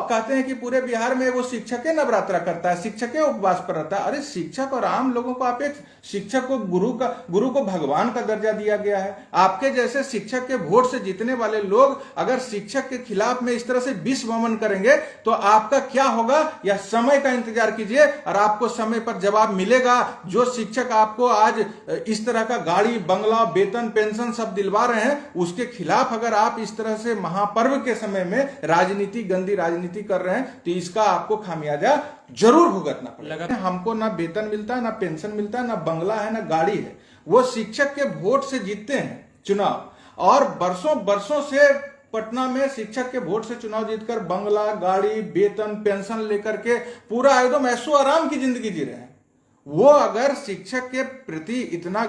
कहते हैं कि पूरे बिहार में वो शिक्षक नवरात्रा करता है, शिक्षक उपवास पर रहता है। अरे शिक्षक और आम लोगों को आप एक शिक्षक को गुरु को भगवान का दर्जा दिया गया है। आपके जैसे शिक्षक के वोट से जीतने वाले लोग अगर शिक्षक के खिलाफ में इस तरह से विष वमन करेंगे तो आपका क्या होगा, यह समय का इंतजार कीजिए और आपको समय पर जवाब मिलेगा। जो शिक्षक आपको आज इस तरह का गाड़ी बंगला वेतन पेंशन सब दिलवा रहे हैं, उसके खिलाफ अगर आप इस तरह से महापर्व के समय में राजनीति, गंदी राजनीति कर रहे हैं तो इसका आपको खामियाजा जरूर भुगतना पड़ेगा। हमको ना वेतन मिलता है, ना पेंशन मिलता है, ना बंगला है, ना गाड़ी है। वो शिक्षक के वोट से जीतते हैं चुनाव, और बरसों से पटना में शिक्षक के वोट से चुनाव जीतकर बंगला, गाड़ी, वेतन, पेंशन लेकर के पूरा एकदम ऐशो आराम की जिंदगी जी रहे हैं। वो अगर शिक्षक के प्रति इतना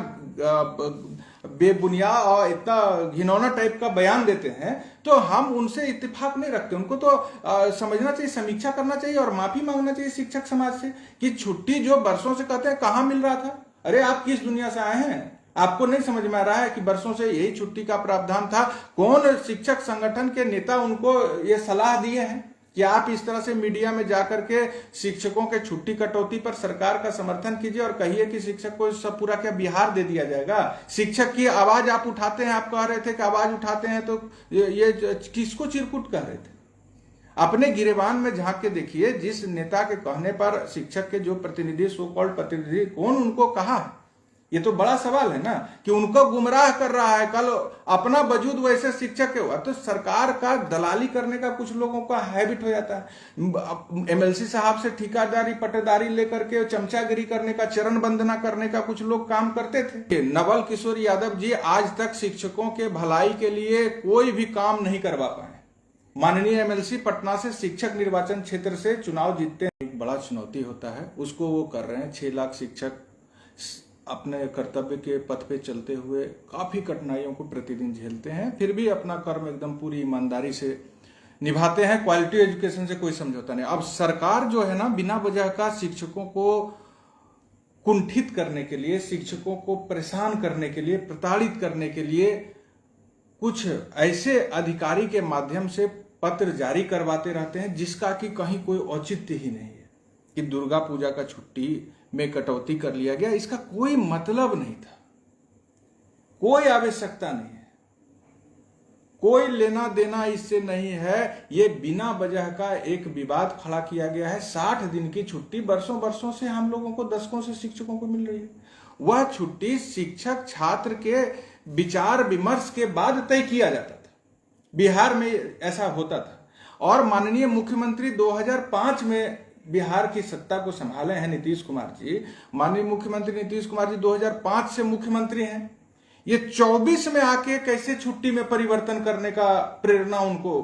बेबुनियाद और इतना घिनौना टाइप का बयान देते हैं तो हम उनसे इत्तेफाक नहीं रखते। उनको तो समझना चाहिए, समीक्षा करना चाहिए और माफी मांगना चाहिए शिक्षक समाज से कि छुट्टी जो बरसों से कहते हैं कहां मिल रहा था। अरे आप किस दुनिया से आए हैं? आपको नहीं समझ में आ रहा है कि बरसों से यही छुट्टी का प्रावधान था? कौन शिक्षक संगठन के नेता उनको ये सलाह दिए हैं कि आप इस तरह से मीडिया में जाकर के शिक्षकों के छुट्टी कटौती पर सरकार का समर्थन कीजिए और कहिए कि शिक्षक को सब पूरा क्या बिहार दे दिया जाएगा? शिक्षक की आवाज आप उठाते हैं, आप कह रहे थे कि आवाज उठाते हैं, तो ये किसको चिरकुट कह रहे थे? अपने गिरेबान में झांक के देखिए, जिस नेता के कहने पर शिक्षक के जो प्रतिनिधि, सो कॉल्ड प्रतिनिधि, कौन उनको कहा है? ये तो बड़ा सवाल है ना कि उनको गुमराह कर रहा है। कल अपना वजूद वैसे शिक्षक के हुआ तो सरकार का दलाली करने का कुछ लोगों का हैबिट हो जाता है। एमएलसी साहब से ठेकेदारी पट्टेदारी लेकर के चमचागिरी करने का, चरण वंदना करने का कुछ लोग काम करते थे। नवल किशोर यादव जी आज तक शिक्षकों के भलाई के लिए कोई भी काम नहीं करवा पाए। माननीय एमएलसी पटना से शिक्षक निर्वाचन क्षेत्र से चुनाव जीतते हैं, एक बड़ा चुनौती होता है, उसको वो कर रहे हैं। 6 लाख शिक्षक अपने कर्तव्य के पथ पे चलते हुए काफी कठिनाइयों को प्रतिदिन झेलते हैं, फिर भी अपना कर्म एकदम पूरी ईमानदारी से निभाते हैं। क्वालिटी एजुकेशन से कोई समझौता नहीं। अब सरकार जो है ना, बिना वजह का शिक्षकों को कुंठित करने के लिए, शिक्षकों को परेशान करने के लिए, प्रताड़ित करने के लिए कुछ ऐसे अधिकारी के माध्यम से पत्र जारी करवाते रहते हैं जिसका कि कहीं कोई औचित्य ही नहीं है। कि दुर्गा पूजा का छुट्टी में कटौती कर लिया गया, इसका कोई मतलब नहीं था, कोई आवश्यकता नहीं है, कोई लेना देना इससे नहीं है। ये बिना वजह का एक विवाद खड़ा किया गया है। 60 दिन की छुट्टी बरसों से हम लोगों को, दशकों से शिक्षकों को मिल रही है। वह छुट्टी शिक्षक छात्र के विचार विमर्श के बाद तय किया जाता था। बिहार में ऐसा होता था। और माननीय मुख्यमंत्री 2005 में बिहार की सत्ता को संभाले हैं नीतीश कुमार जी। माननीय मुख्यमंत्री नीतीश कुमार जी 2005 से मुख्यमंत्री हैं। ये 24 में आके कैसे छुट्टी में परिवर्तन करने का प्रेरणा उनको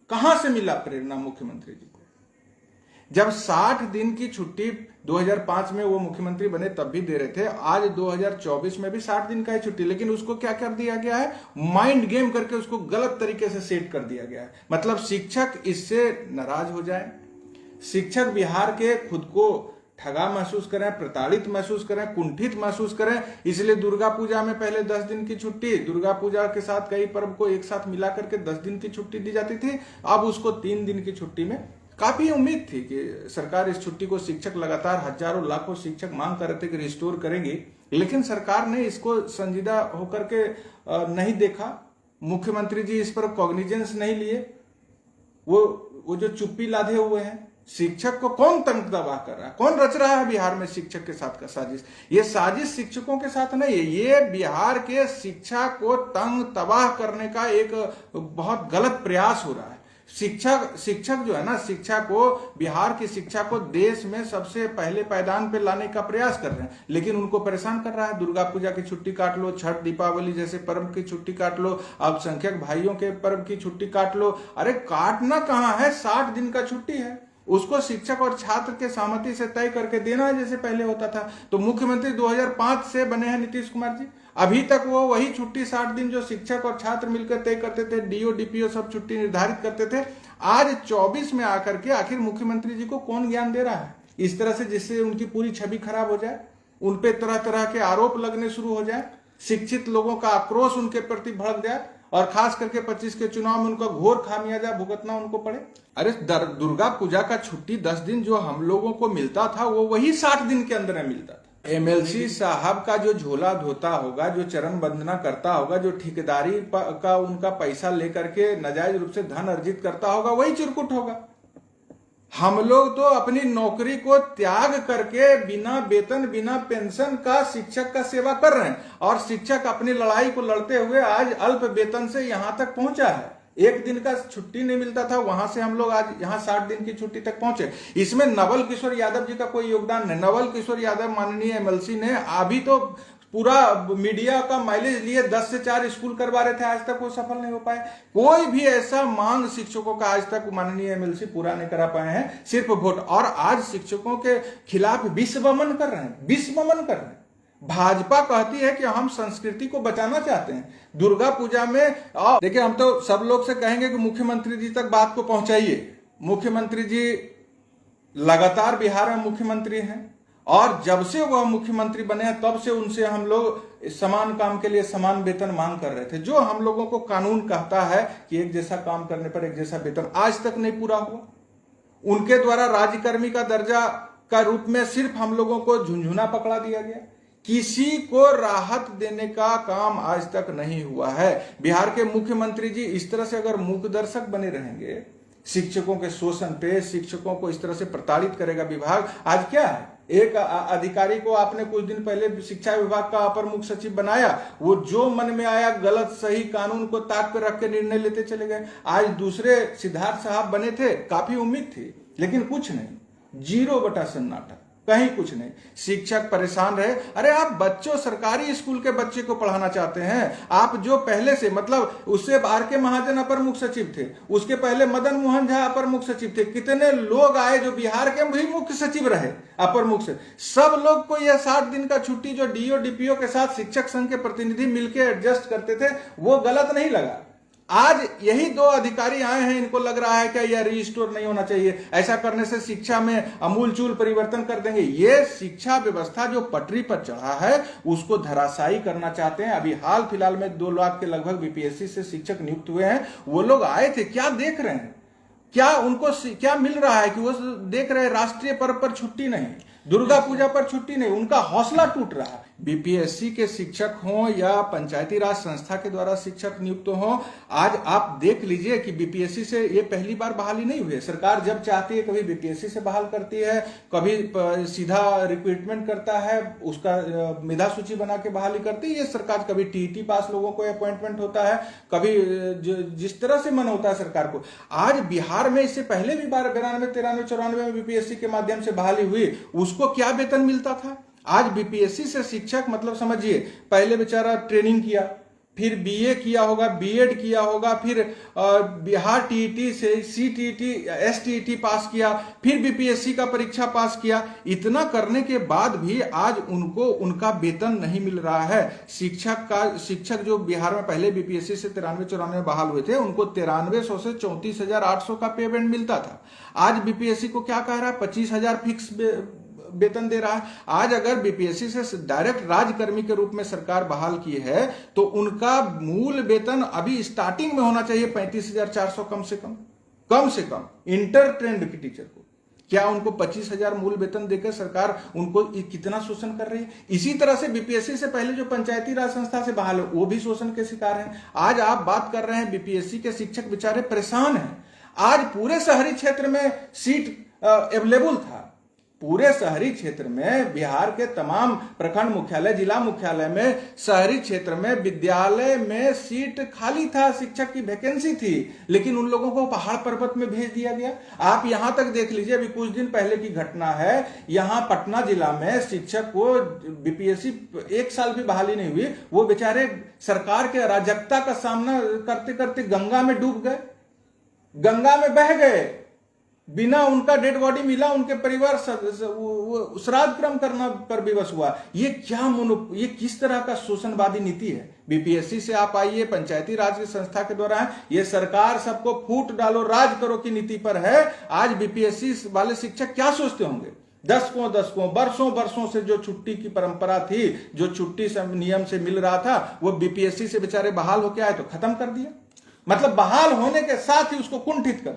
कहां से मिला? प्रेरणा मुख्यमंत्री जी को जब 60 दिन की छुट्टी 2005 में वो मुख्यमंत्री बने तब भी दे रहे थे, आज 2024 में भी 60 दिन का ही छुट्टी, लेकिन उसको क्या कर दिया गया है? माइंड गेम करके उसको गलत तरीके से सेट कर दिया गया है। मतलब शिक्षक इससे नाराज हो जाए, शिक्षक बिहार के खुद को ठगा महसूस करें, प्रताड़ित महसूस करें, कुंठित महसूस करें। इसलिए दुर्गा पूजा में पहले 10 दिन की छुट्टी, दुर्गा पूजा के साथ कई पर्व को एक साथ मिला करके 10 दिन की छुट्टी दी जाती थी, अब उसको 3 दिन की छुट्टी में। काफी उम्मीद थी कि सरकार इस छुट्टी को, शिक्षक लगातार हजारों लाखों शिक्षक मांग कर रहे थे कि रिस्टोर करेंगे, लेकिन सरकार ने इसको संजीदा होकर के नहीं देखा। मुख्यमंत्री जी इस पर कॉग्निजेंस नहीं लिए। वो जो चुप्पी लादे हुए हैं। शिक्षक को कौन तंग तबाह कर रहा है? कौन रच रहा है बिहार में शिक्षक के साथ का साजिश? ये साजिश शिक्षकों के साथ नहीं है, ये बिहार के शिक्षा को तंग तबाह करने का एक बहुत गलत प्रयास हो रहा है। शिक्षक जो है ना, शिक्षा को, बिहार की शिक्षा को देश में सबसे पहले पायदान पे लाने का प्रयास कर रहे हैं, लेकिन उनको परेशान कर रहा है। दुर्गा पूजा की छुट्टी काट लो, छठ दीपावली जैसे पर्व की छुट्टी काट लो, अल्पसंख्यक भाइयों के पर्व की छुट्टी काट लो। अरे काटना कहाँ है? 60 दिन का छुट्टी है, उसको शिक्षक और छात्र के सहमति से तय करके देना है जैसे पहले होता था। तो मुख्यमंत्री 2005 से बने हैं नीतीश कुमार जी, अभी तक वो वही छुट्टी 60 दिन जो शिक्षक और छात्र मिलकर तय करते थे, डीओ डीपीओ सब छुट्टी निर्धारित करते थे, आज 24 में आकर के आखिर मुख्यमंत्री जी को कौन ज्ञान दे रहा है इस तरह से, जिससे उनकी पूरी छवि खराब हो जाए, उनपे तरह तरह के आरोप लगने शुरू हो जाए, शिक्षित लोगों का आक्रोश उनके प्रति भड़क जाए। और खास करके 25 के चुनाव में उनका घोर खामियाजा भुगतना उनको पड़े। अरे दुर्गा पूजा का छुट्टी 10 दिन जो हम लोगों को मिलता था वो वही 60 दिन के अंदर मिलता था। एमएलसी साहब का जो झोला धोता होगा, जो चरण वंदना करता होगा, जो ठेकेदारी का उनका पैसा लेकर के नाजायज रूप से धन अर्जित करता होगा, वही चिरकुट होगा। हम लोग तो अपनी नौकरी को त्याग करके बिना वेतन बिना पेंशन का शिक्षक का सेवा कर रहे हैं, और शिक्षक अपनी लड़ाई को लड़ते हुए आज अल्प वेतन से यहां तक पहुंचा है। एक दिन का छुट्टी नहीं मिलता था, वहां से हम लोग आज यहाँ 60 दिन की छुट्टी तक पहुंचे। इसमें नवल किशोर यादव जी का कोई योगदान नहीं। नवल किशोर यादव माननीय एमएलसी ने अभी तो पूरा मीडिया का माइलेज लिए 10 से 4 स्कूल करवा रहे थे, आज तक वो सफल नहीं हो पाए। कोई भी ऐसा मांग शिक्षकों का आज तक माननीय एमएलसी पूरा नहीं करा पाए हैं, सिर्फ वोट। और आज शिक्षकों के खिलाफ विश्वमन कर रहे हैं, विश्वमन कर रहे हैं। भाजपा कहती है कि हम संस्कृति को बचाना चाहते हैं। दुर्गा पूजा में देखिए, हम तो सब लोग से कहेंगे कि मुख्यमंत्री जी तक बात को पहुंचाइए। मुख्यमंत्री जी लगातार बिहार में मुख्यमंत्री हैं, और जब से वह मुख्यमंत्री बने हैं तब से उनसे हम लोग समान काम के लिए समान वेतन मांग कर रहे थे। जो हम लोगों को कानून कहता है कि एक जैसा काम करने पर एक जैसा वेतन, आज तक नहीं पूरा हुआ। उनके द्वारा राज्यकर्मी का दर्जा का रूप में सिर्फ हम लोगों को झुंझुना पकड़ा दिया गया। किसी को राहत देने का काम आज तक नहीं हुआ है। बिहार के मुख्यमंत्री जी इस तरह से अगर मूकदर्शक बने रहेंगे शिक्षकों के शोषण पे, शिक्षकों को इस तरह से प्रताड़ित करेगा विभाग। आज क्या है, एक अधिकारी को आपने कुछ दिन पहले शिक्षा विभाग का अपर मुख्य सचिव बनाया, वो जो मन में आया गलत सही कानून को ताक पर रख के निर्णय लेते चले गए। आज दूसरे सिद्धार्थ साहब बने थे, काफी उम्मीद थी, लेकिन कुछ नहीं, 0 सन्नाटा, कहीं कुछ नहीं। शिक्षक परेशान रहे। अरे आप बच्चों, सरकारी स्कूल के बच्चे को पढ़ाना चाहते हैं, आप जो पहले से, मतलब उससे आर के महाजन अपर मुख्य सचिव थे, उसके पहले मदन मोहन झा अपर मुख्य सचिव थे, कितने लोग आए जो बिहार के भी मुख्य सचिव रहे, अपर मुख्य सचिव। सब लोग को यह 60 दिन का छुट्टी जो डीओ डीपीओ के साथ शिक्षक संघ के प्रतिनिधि मिलकर एडजस्ट करते थे, वो गलत नहीं लगा। आज यही 2 अधिकारी आए हैं, इनको लग रहा है कि यह रिस्टोर नहीं होना चाहिए, ऐसा करने से शिक्षा में अमूलचूल परिवर्तन कर देंगे। ये शिक्षा व्यवस्था जो पटरी पर चढ़ा है उसको धराशायी करना चाहते हैं। अभी हाल फिलहाल में 2 लाख के लगभग बीपीएससी से शिक्षक नियुक्त हुए हैं। वो लोग आए थे, क्या देख रहे हैं, क्या उनको क्या मिल रहा है कि वो देख रहे हैं राष्ट्रीय पर्व पर छुट्टी नहीं, दुर्गा पूजा पर छुट्टी नहीं, उनका हौसला टूट रहा है। बीपीएससी के शिक्षक हों या पंचायती राज संस्था के द्वारा शिक्षक नियुक्त हों, आज आप देख लीजिए कि बीपीएससी से ये पहली बार बहाली नहीं हुई है। सरकार जब चाहती है कभी बीपीएससी से बहाल करती है, कभी सीधा रिक्रूटमेंट करता है, उसका मेधा सूची बना के बहाली करती है ये सरकार। कभी टीईटी पास लोगों को अपॉइंटमेंट होता है, कभी जिस तरह से मन होता है सरकार को। आज बिहार में इससे पहले भी 92, 93, 94 में बीपीएससी के माध्यम से बहाली हुई, उसको क्या वेतन मिलता था। आज बीपीएससी से शिक्षक, मतलब समझिए, पहले बेचारा ट्रेनिंग किया, फिर बीए किया होगा, बीएड किया होगा, फिर बिहार टीईटी से सीटीईटी एसटीईटी पास किया, फिर बीपीएससी का परीक्षा पास किया। इतना करने के बाद भी आज उनको उनका वेतन नहीं मिल रहा है। शिक्षक जो बिहार में पहले बीपीएससी से 93-94 बहाल हुए थे, उनको 9300 से 34,800 का पेमेंट मिलता था। आज बीपीएससी को क्या कह रहा है, 25,000 फिक्स वेतन दे रहा है। आज अगर बीपीएससी से डायरेक्ट राज्यकर्मी के रूप में सरकार बहाल की है तो उनका मूल वेतन अभी स्टार्टिंग में होना चाहिए 35,400 कम से कम इंटर ट्रेंड के टीचर को। क्या उनको 25,000 मूल वेतन देकर सरकार उनको कितना शोषण कर रही है। इसी तरह से बीपीएससी से पहले जो पंचायती राज संस्था से बहाल है वो भी शोषण के शिकार हैं। आज आप बात कर रहे हैं बीपीएससी के शिक्षक बेचारे परेशान हैं। आज पूरे शहरी क्षेत्र में सीट अवेलेबल था, पूरे शहरी क्षेत्र में बिहार के तमाम प्रखंड मुख्यालय, जिला मुख्यालय में, शहरी क्षेत्र में, विद्यालय में सीट खाली था, शिक्षक की वैकेंसी थी, लेकिन उन लोगों को पहाड़ पर्वत में भेज दिया गया। आप यहां तक देख लीजिए, अभी कुछ दिन पहले की घटना है, यहां पटना जिला में शिक्षक को बीपीएससी 1 साल भी बहाली नहीं हुई, वो बेचारे सरकार के अराजकता का सामना करते करते गंगा में डूब गए, गंगा में बह गए। बिना उनका डेड बॉडी मिला, उनके परिवार श्राद्ध क्रम करना पर विवश हुआ। ये किस तरह का शोषणवादी नीति है। बीपीएससी से आप आइए, पंचायती राज की संस्था के द्वारा है, ये सरकार सबको फूट डालो राज करो की नीति पर है। आज बीपीएससी वाले शिक्षक क्या सोचते होंगे, दशकों दशकों वर्षों वर्षों से जो छुट्टी की परंपरा थी, जो छुट्टी नियम से मिल रहा था, वो बीपीएससी से बेचारे बहाल होके आए तो खत्म कर दिया। मतलब बहाल होने के साथ ही उसको कुंठित कर